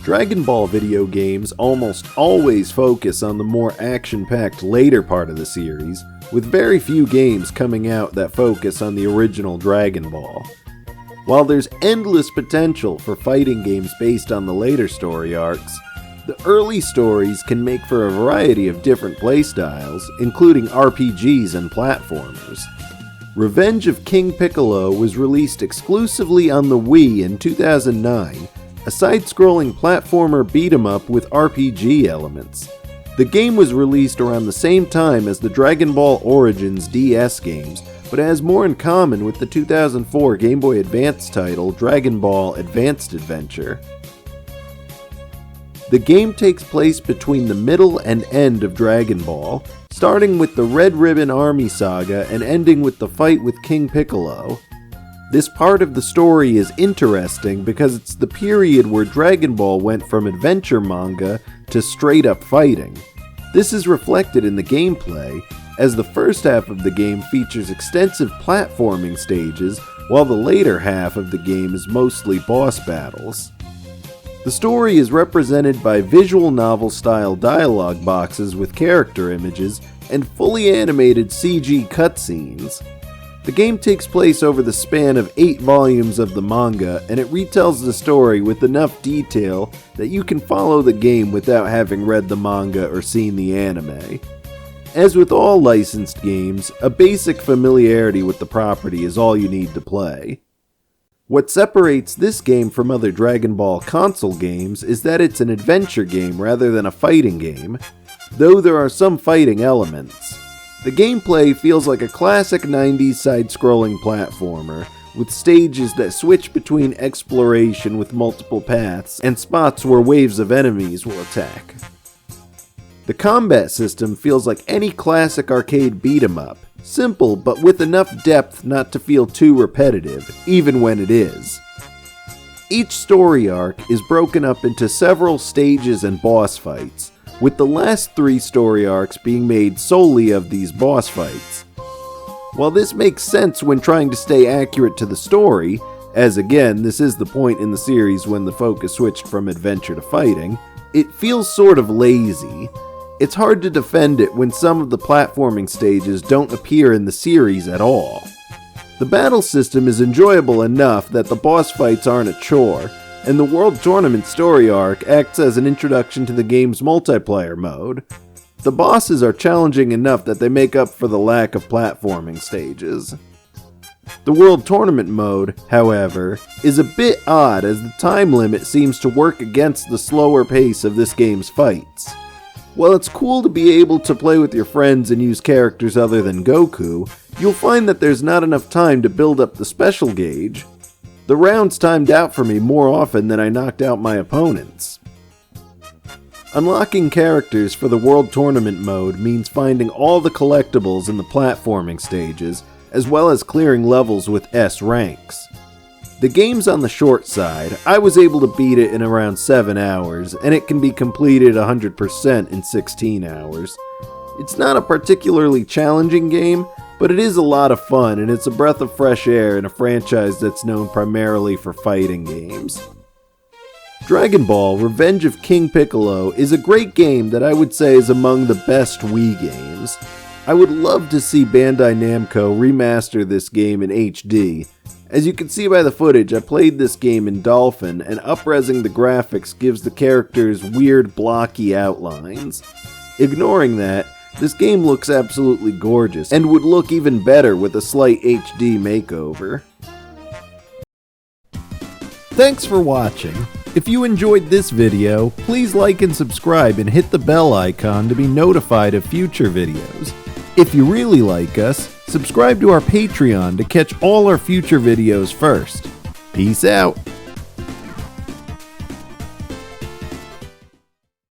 Dragon Ball video games almost always focus on the more action-packed later part of the series, with very few games coming out that focus on the original Dragon Ball. While there's endless potential for fighting games based on the later story arcs, the early stories can make for a variety of different playstyles, including RPGs and platformers. Revenge of King Piccolo was released exclusively on the Wii in 2009, a side-scrolling platformer beat-em-up with RPG elements. The game was released around the same time as the Dragon Ball Origins DS games, but has more in common with the 2004 Game Boy Advance title Dragon Ball Advanced Adventure. The game takes place between the middle and end of Dragon Ball, starting with the Red Ribbon Army saga and ending with the fight with King Piccolo. This part of the story is interesting because it's the period where Dragon Ball went from adventure manga to straight-up fighting. This is reflected in the gameplay, as the first half of the game features extensive platforming stages, while the later half of the game is mostly boss battles. The story is represented by visual novel-style dialogue boxes with character images and fully animated CG cutscenes. The game takes place over the span of 8 volumes of the manga, and it retells the story with enough detail that you can follow the game without having read the manga or seen the anime. As with all licensed games, a basic familiarity with the property is all you need to play. What separates this game from other Dragon Ball console games is that it's an adventure game rather than a fighting game, though there are some fighting elements. The gameplay feels like a classic 90s side-scrolling platformer, with stages that switch between exploration with multiple paths and spots where waves of enemies will attack. The combat system feels like any classic arcade beat-em-up, simple but with enough depth not to feel too repetitive, even when it is. Each story arc is broken up into several stages and boss fights, with the last 3 story arcs being made solely of these boss fights. While this makes sense when trying to stay accurate to the story, as again, this is the point in the series when the focus switched from adventure to fighting, it feels sort of lazy. It's hard to defend it when some of the platforming stages don't appear in the series at all. The battle system is enjoyable enough that the boss fights aren't a chore, and the World Tournament story arc acts as an introduction to the game's multiplayer mode. The bosses are challenging enough that they make up for the lack of platforming stages. The World Tournament mode, however, is a bit odd as the time limit seems to work against the slower pace of this game's fights. While it's cool to be able to play with your friends and use characters other than Goku, you'll find that there's not enough time to build up the special gauge. The rounds timed out for me more often than I knocked out my opponents. Unlocking characters for the World Tournament mode means finding all the collectibles in the platforming stages, as well as clearing levels with S ranks. The game's on the short side. I was able to beat it in around 7 hours, and it can be completed 100% in 16 hours. It's not a particularly challenging game, but it is a lot of fun, and it's a breath of fresh air in a franchise that's known primarily for fighting games. Dragon Ball Revenge of King Piccolo is a great game that I would say is among the best Wii games. I would love to see Bandai Namco remaster this game in HD. As you can see by the footage, I played this game in Dolphin, and up-resing the graphics gives the characters weird blocky outlines. Ignoring that, this game looks absolutely gorgeous, and would look even better with a slight HD makeover. Thanks for watching. If you enjoyed this video, please like and subscribe and hit the bell icon to be notified of future videos. If you really like us, subscribe to our Patreon to catch all our future videos first. Peace out!